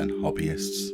than hobbyists.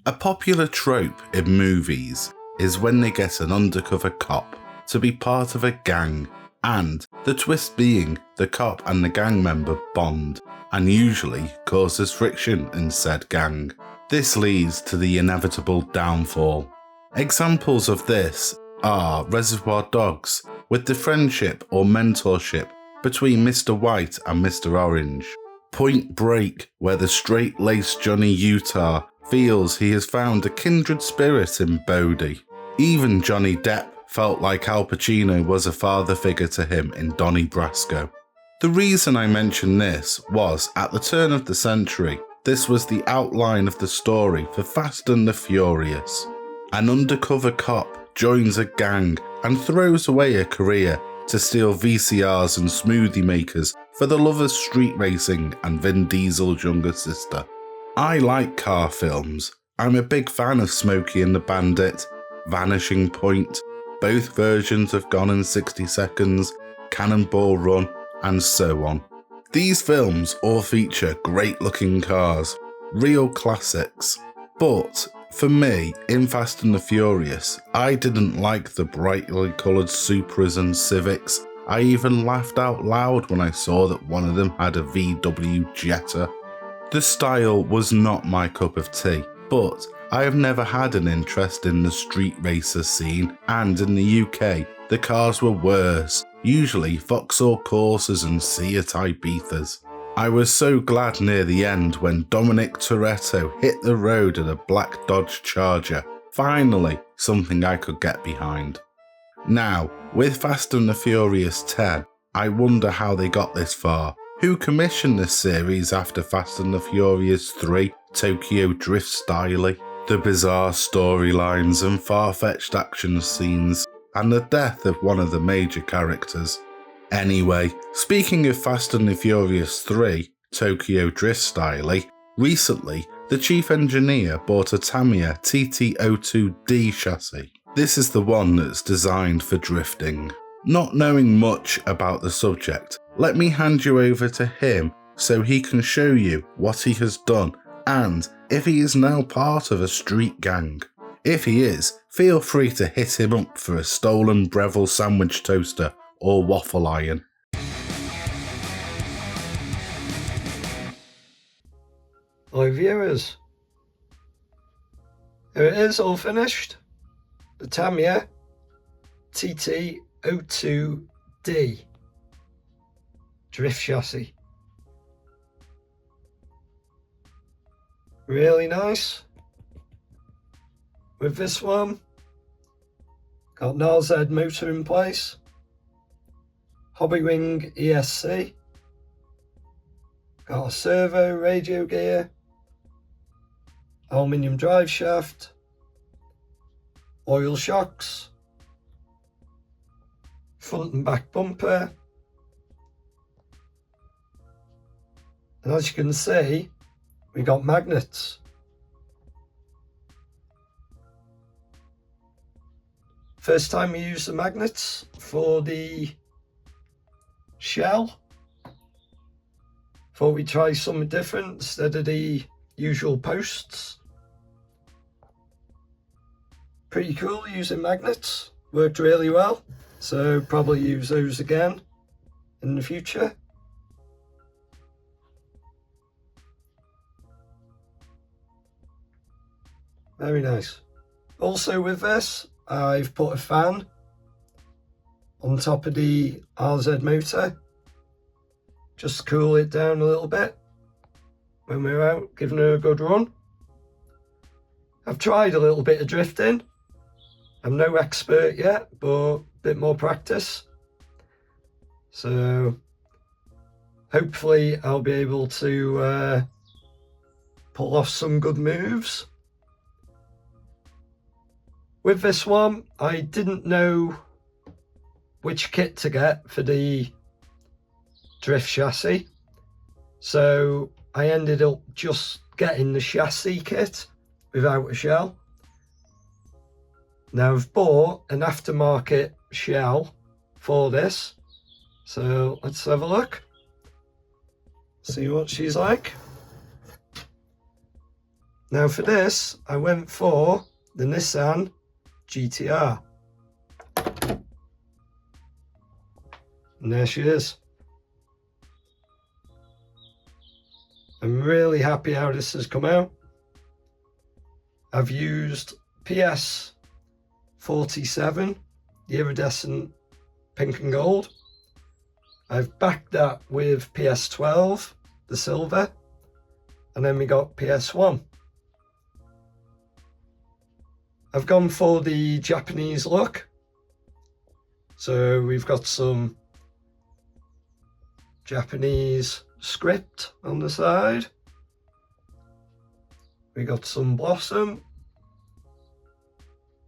A popular trope in movies is when they get an undercover cop to be part of a gang, and the twist being the cop and the gang member bond, and usually causes friction in said gang. This leads to the inevitable downfall. Examples of this are Reservoir Dogs, with the friendship or mentorship between Mr. White and Mr. Orange. Point Break, where the straight-laced Johnny Utah feels he has found a kindred spirit in Bodie. Even Johnny Depp felt like Al Pacino was a father figure to him in Donnie Brasco. The reason I mention this was, at the turn of the century, this was the outline of the story for Fast and the Furious. An undercover cop joins a gang and throws away a career to steal VCRs and smoothie makers for the love of street racing and Vin Diesel's younger sister. I like car films. I'm a big fan of Smokey and the Bandit, Vanishing Point, both versions of Gone in 60 Seconds, Cannonball Run, and so on. These films all feature great looking cars, real classics. But for me, in Fast and the Furious, I didn't like the brightly coloured Supras and Civics. I even laughed out loud when I saw that one of them had a VW Jetta. The style was not my cup of tea, but I have never had an interest in the street racer scene, and in the UK, the cars were worse, usually Vauxhall Corsas and Seat Ibizas. I was so glad near the end when Dominic Toretto hit the road in a black Dodge Charger. Finally, something I could get behind. Now, with Fast and the Furious 10, I wonder how they got this far. Who commissioned this series after Fast and the Furious 3, Tokyo Drift Style? The bizarre storylines and far-fetched action scenes, and the death of one of the major characters. Anyway, speaking of Fast and the Furious 3, Tokyo Drift Style, recently the chief engineer bought a Tamiya TT02D chassis. This is the one that's designed for drifting. Not knowing much about the subject, let me hand you over to him so he can show you what he has done and if he is now part of a street gang. If he is, feel free to hit him up for a stolen Breville sandwich toaster or waffle iron. Hi viewers, here it is, all finished. The Tamiya TT02D drift chassis. Really nice. With this one, got an RZ motor in place, Hobbywing ESC, got a servo radio gear, aluminium drive shaft, oil shocks, front and back bumper, and as you can see, we got magnets. First time we used the magnets for the shell. Thought we'd try something different instead of the usual posts. Pretty cool using magnets, worked really well, so probably use those again in the future. Very nice. Also with this, I've put a fan on top of the RZ motor, just to cool it down a little bit when we're out giving her a good run. I've tried a little bit of drifting. I'm no expert yet, but a bit more practice. So hopefully I'll be able to pull off some good moves. With this one, I didn't know which kit to get for the drift chassis, so I ended up just getting the chassis kit without a shell. Now I've bought an aftermarket shell for this, so let's have a look, see what she's like. Now for this, I went for the Nissan GTR. And there she is. I'm really happy how this has come out. I've used PS 47, the iridescent pink and gold. I've backed that with PS 12, the silver, and then we got PS 1. I've gone for the Japanese look. So we've got some Japanese script on the side. We got some blossom.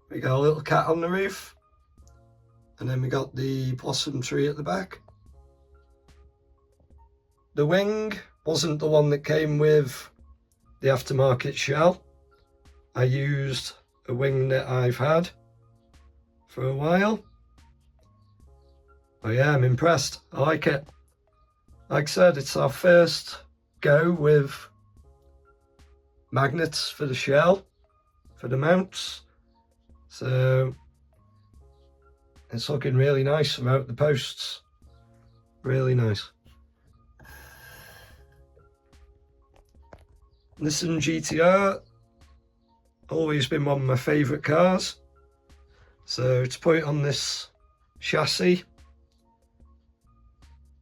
We got a little cat on the roof. And then we got the blossom tree at the back. The wing wasn't the one that came with the aftermarket shell. I used a wing that I've had for a while. But yeah, I'm impressed. I like it. Like I said, it's our first go with magnets for the shell, for the mounts. So it's looking really nice throughout the posts. Really nice. Nissan GTR, always been one of my favourite cars. So to put it on this chassis,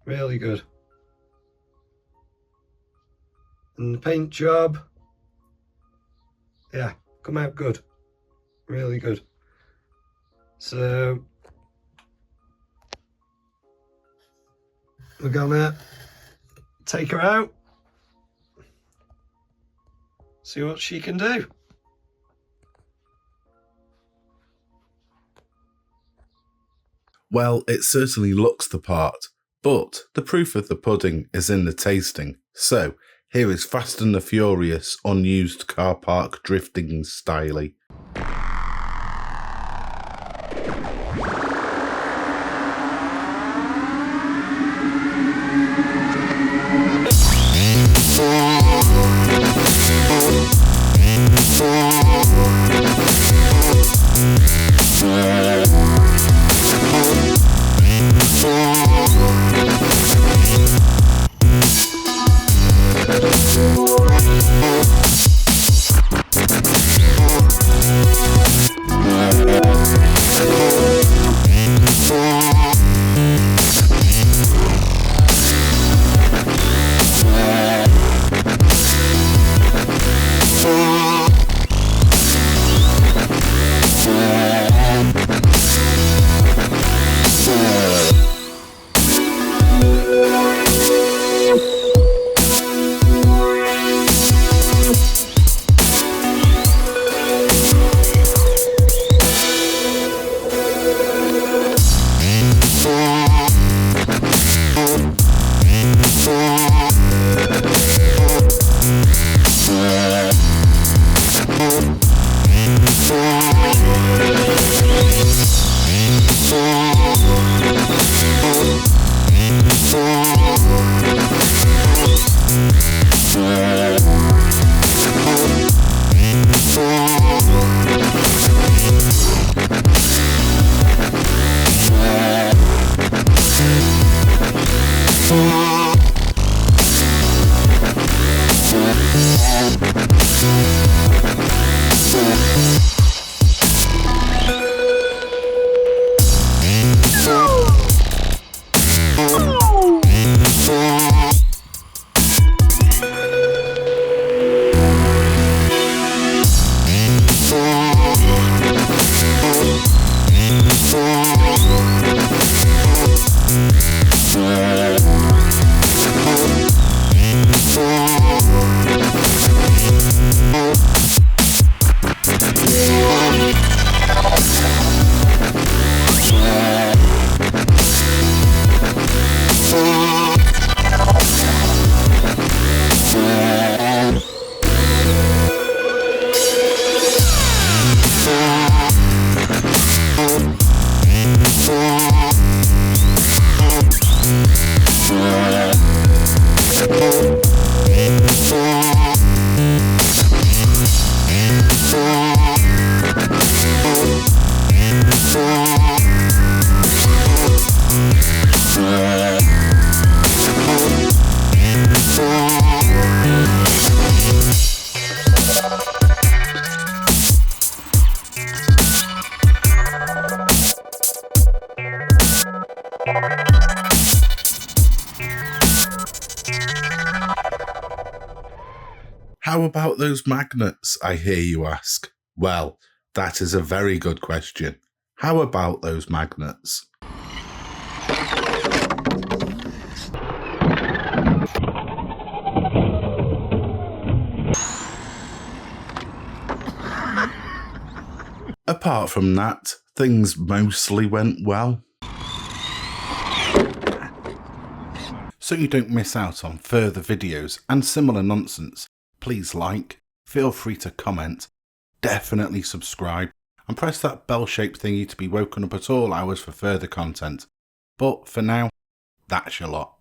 really good. And the paint job, yeah, come out good. Really good. So we're gonna take her out, see what she can do. Well, it certainly looks the part, but the proof of the pudding is in the tasting. So here is Fast and the Furious unused car park drifting styly. How about those magnets, I hear you ask? Well, that is a very good question. How about those magnets? Apart from that, things mostly went well. So you don't miss out on further videos and similar nonsense, please like, feel free to comment, definitely subscribe, and press that bell-shaped thingy to be woken up at all hours for further content. But for now, that's your lot.